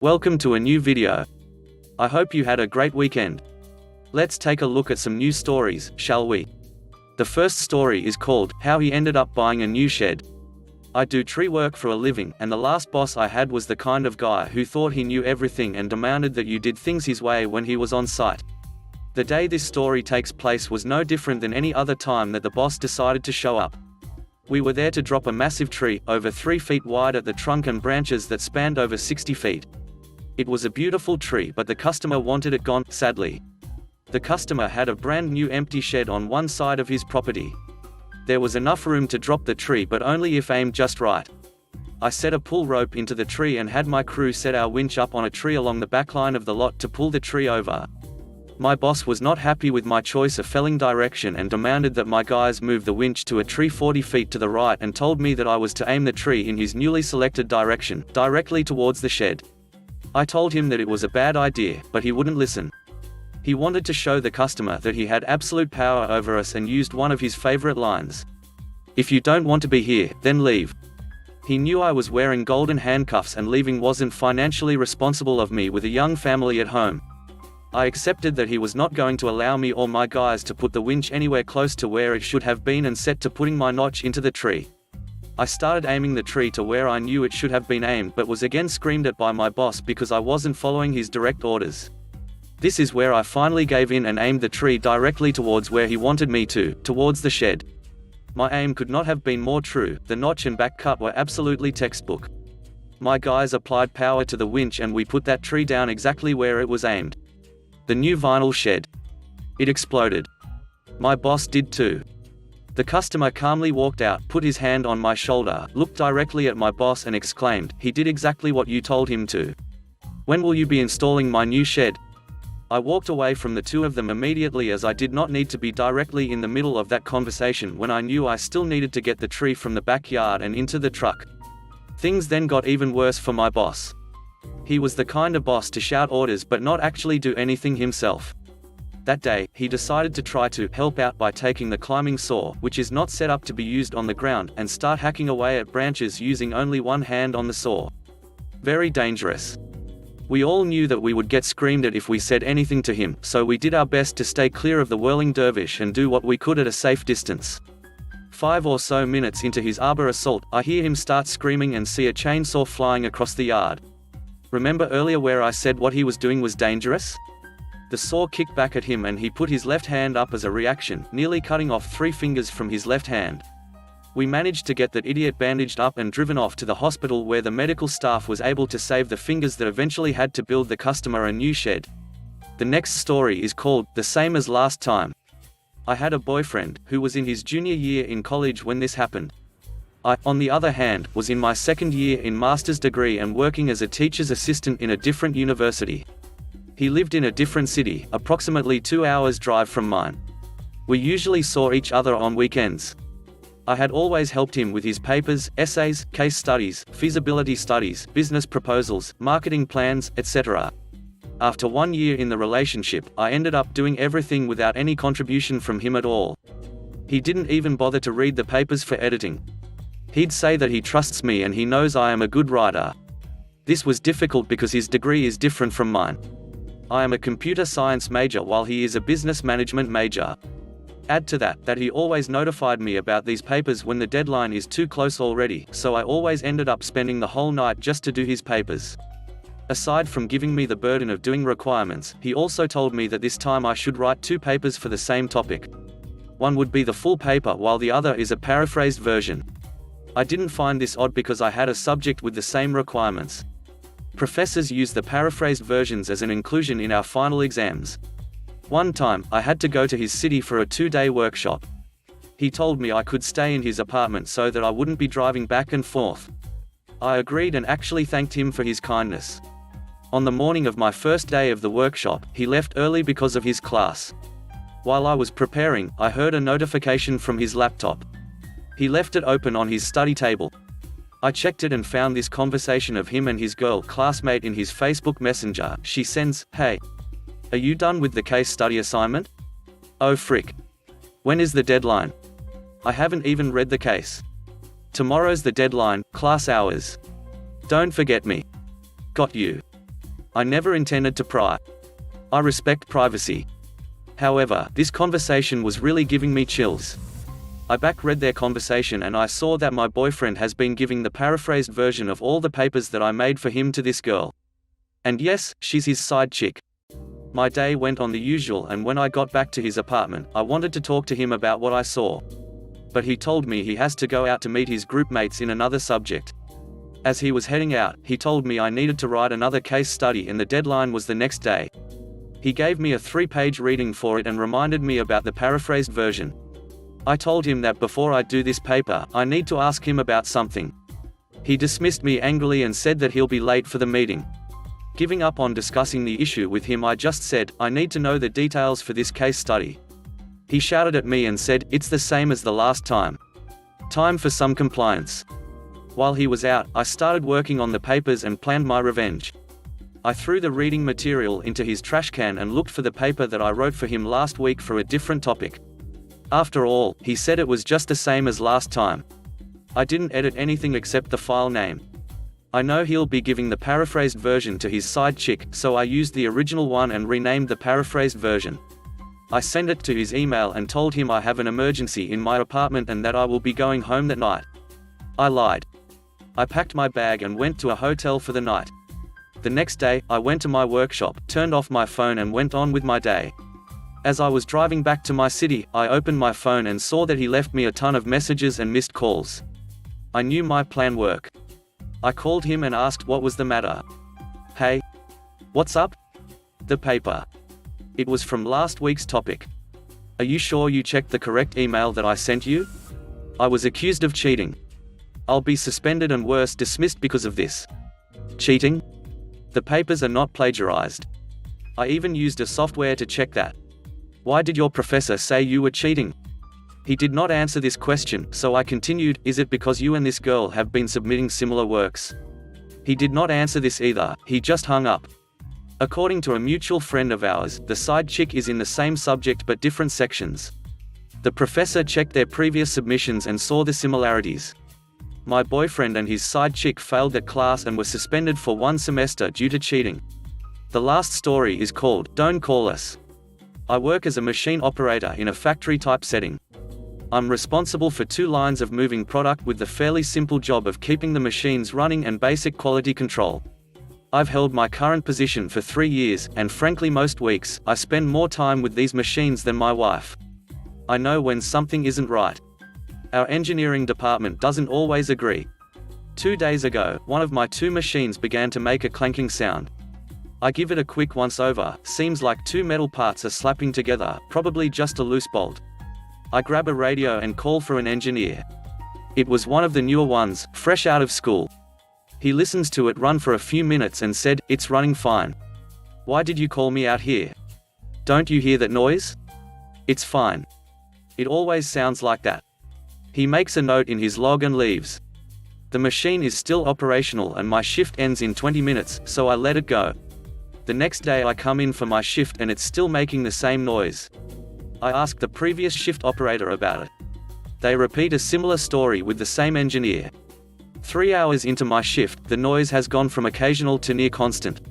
Welcome to a new video. I hope you had a great weekend. Let's take a look at some news stories, shall we? The first story is called, How He Ended Up Buying a New Shed. I do tree work for a living, and the last boss I had was the kind of guy who thought he knew everything and demanded that you did things his way when he was on site. The day this story takes place was no different than any other time that the boss decided to show up. We were there to drop a massive tree, over 3 feet wide at the trunk and branches that spanned over 60 feet. It was a beautiful tree, but the customer wanted it gone, sadly. The customer had a brand new empty shed on one side of his property. There was enough room to drop the tree, but only if aimed just right. I set a pull rope into the tree and had my crew set our winch up on a tree along the back line of the lot to pull the tree over. My boss was not happy with my choice of felling direction and demanded that my guys move the winch to a tree 40 feet to the right and told me that I was to aim the tree in his newly selected direction, directly towards the shed. I told him that it was a bad idea, but he wouldn't listen. He wanted to show the customer that he had absolute power over us and used one of his favorite lines. "If you don't want to be here, then leave." He knew I was wearing golden handcuffs and leaving wasn't financially responsible of me with a young family at home. I accepted that he was not going to allow me or my guys to put the winch anywhere close to where it should have been and set to putting my notch into the tree. I started aiming the tree to where I knew it should have been aimed, but was again screamed at by my boss because I wasn't following his direct orders. This is where I finally gave in and aimed the tree directly towards where he wanted me to, towards the shed. My aim could not have been more true. The notch and back cut were absolutely textbook. My guys applied power to the winch and we put that tree down exactly where it was aimed. The new vinyl shed. It exploded. My boss did too. The customer calmly walked out, put his hand on my shoulder, looked directly at my boss and exclaimed, "He did exactly what you told him to. When will you be installing my new shed?" I walked away from the two of them immediately, as I did not need to be directly in the middle of that conversation when I knew I still needed to get the tree from the backyard and into the truck. Things then got even worse for my boss. He was the kind of boss to shout orders but not actually do anything himself. That day, he decided to try to help out by taking the climbing saw, which is not set up to be used on the ground, and start hacking away at branches using only one hand on the saw. Very dangerous. We all knew that we would get screamed at if we said anything to him, so we did our best to stay clear of the whirling dervish and do what we could at a safe distance. 5 or so minutes into his arbor assault, I hear him start screaming and see a chainsaw flying across the yard. Remember earlier where I said what he was doing was dangerous? The saw kicked back at him and he put his left hand up as a reaction, nearly cutting off 3 fingers from his left hand. We managed to get that idiot bandaged up and driven off to the hospital, where the medical staff was able to save the fingers that eventually had to build the customer a new shed. The next story is called, The Same as Last Time. I had a boyfriend, who was in his junior year in college when this happened. I, on the other hand, was in my second year in master's degree and working as a teacher's assistant in a different university. He lived in a different city, approximately 2 hours drive from mine. We usually saw each other on weekends. I had always helped him with his papers, essays, case studies, feasibility studies, business proposals, marketing plans, etc. After 1 year in the relationship, I ended up doing everything without any contribution from him at all. He didn't even bother to read the papers for editing. He'd say that he trusts me and he knows I am a good writer. This was difficult because his degree is different from mine. I am a computer science major while he is a business management major. Add to that he always notified me about these papers when the deadline is too close already, so I always ended up spending the whole night just to do his papers. Aside from giving me the burden of doing requirements, he also told me that this time I should write 2 papers for the same topic. One would be the full paper while the other is a paraphrased version. I didn't find this odd because I had a subject with the same requirements. Professors use the paraphrased versions as an inclusion in our final exams. One time, I had to go to his city for a 2-day workshop. He told me I could stay in his apartment so that I wouldn't be driving back and forth. I agreed and actually thanked him for his kindness. On the morning of my first day of the workshop, he left early because of his class. While I was preparing, I heard a notification from his laptop. He left it open on his study table. I checked it and found this conversation of him and his girl classmate in his Facebook Messenger. She sends, "Hey, are you done with the case study assignment? Oh frick. When is the deadline? I haven't even read the case. Tomorrow's the deadline, class hours. Don't forget me. Got you." I never intended to pry. I respect privacy. However, this conversation was really giving me chills. I back-read their conversation and I saw that my boyfriend has been giving the paraphrased version of all the papers that I made for him to this girl. And yes, she's his side chick. My day went on the usual, and when I got back to his apartment, I wanted to talk to him about what I saw. But he told me he has to go out to meet his group mates in another subject. As he was heading out, he told me I needed to write another case study and the deadline was the next day. He gave me a 3-page reading for it and reminded me about the paraphrased version. I told him that before I do this paper, I need to ask him about something. He dismissed me angrily and said that he'll be late for the meeting. Giving up on discussing the issue with him, I just said, I need to know the details for this case study. He shouted at me and said, it's the same as the last time. Time for some compliance. While he was out, I started working on the papers and planned my revenge. I threw the reading material into his trash can and looked for the paper that I wrote for him last week for a different topic. After all, he said it was just the same as last time. I didn't edit anything except the file name. I know he'll be giving the paraphrased version to his side chick, so I used the original one and renamed the paraphrased version. I sent it to his email and told him I have an emergency in my apartment and that I will be going home that night. I lied. I packed my bag and went to a hotel for the night. The next day, I went to my workshop, turned off my phone and went on with my day. As I was driving back to my city, I opened my phone and saw that he left me a ton of messages and missed calls. I knew my plan worked. I called him and asked what was the matter. Hey. What's up? The paper. It was from last week's topic. Are you sure you checked the correct email that I sent you? I was accused of cheating. I'll be suspended and worse, dismissed because of this. Cheating? The papers are not plagiarized. I even used a software to check that. Why did your professor say you were cheating? He did not answer this question, so I continued, is it because you and this girl have been submitting similar works? He did not answer this either, he just hung up. According to a mutual friend of ours, the side chick is in the same subject but different sections. The professor checked their previous submissions and saw the similarities. My boyfriend and his side chick failed that class and were suspended for 1 semester due to cheating. The last story is called, Don't Call Us. I work as a machine operator in a factory-type setting. I'm responsible for 2 lines of moving product with the fairly simple job of keeping the machines running and basic quality control. I've held my current position for 3 years, and frankly most weeks, I spend more time with these machines than my wife. I know when something isn't right. Our engineering department doesn't always agree. 2 days ago, one of my 2 machines began to make a clanking sound. I give it a quick once-over, seems like 2 metal parts are slapping together, probably just a loose bolt. I grab a radio and call for an engineer. It was one of the newer ones, fresh out of school. He listens to it run for a few minutes and said, it's running fine. Why did you call me out here? Don't you hear that noise? It's fine. It always sounds like that. He makes a note in his log and leaves. The machine is still operational and my shift ends in 20 minutes, so I let it go. The next day I come in for my shift and it's still making the same noise. I ask the previous shift operator about it. They repeat a similar story with the same engineer. 3 hours into my shift, the noise has gone from occasional to near constant.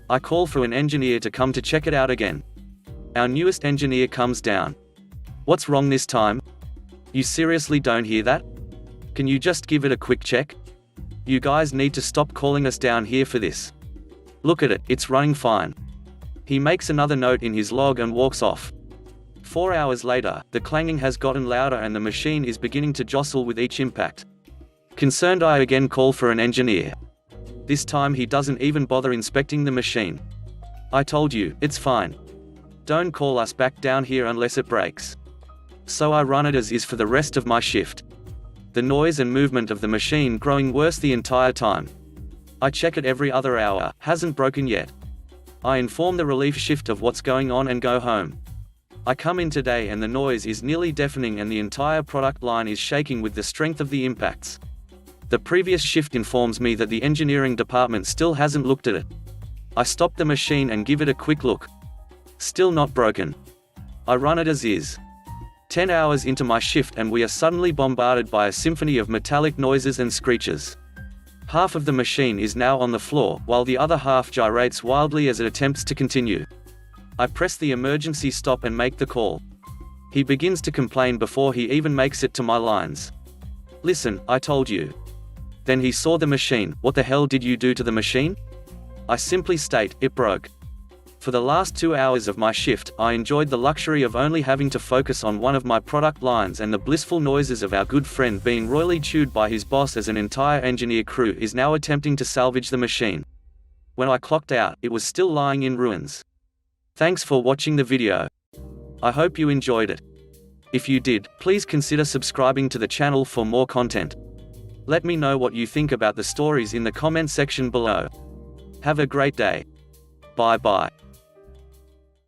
I call for an engineer to come to check it out again. Our newest engineer comes down. What's wrong this time? You seriously don't hear that? Can you just give it a quick check? You guys need to stop calling us down here for this. Look at it, it's running fine. He makes another note in his log and walks off. 4 hours later, the clanging has gotten louder and the machine is beginning to jostle with each impact. Concerned, I again call for an engineer. This time he doesn't even bother inspecting the machine. I told you, it's fine. Don't call us back down here unless it breaks. So I run it as is for the rest of my shift. The noise and movement of the machine growing worse the entire time. I check it every other hour, hasn't broken yet. I inform the relief shift of what's going on and go home. I come in today and the noise is nearly deafening and the entire product line is shaking with the strength of the impacts. The previous shift informs me that the engineering department still hasn't looked at it. I stop the machine and give it a quick look. Still not broken. I run it as is. 10 hours into my shift and we are suddenly bombarded by a symphony of metallic noises and screeches. Half of the machine is now on the floor, while the other half gyrates wildly as it attempts to continue. I press the emergency stop and make the call. He begins to complain before he even makes it to my lines. "Listen, I told you." Then he saw the machine. "What the hell did you do to the machine?" I simply state, "It broke." For the last 2 hours of my shift, I enjoyed the luxury of only having to focus on one of my product lines, and the blissful noises of our good friend being royally chewed by his boss as an entire engineer crew is now attempting to salvage the machine. When I clocked out, it was still lying in ruins. Thanks for watching the video. I hope you enjoyed it. If you did, please consider subscribing to the channel for more content. Let me know what you think about the stories in the comment section below. Have a great day. Bye bye.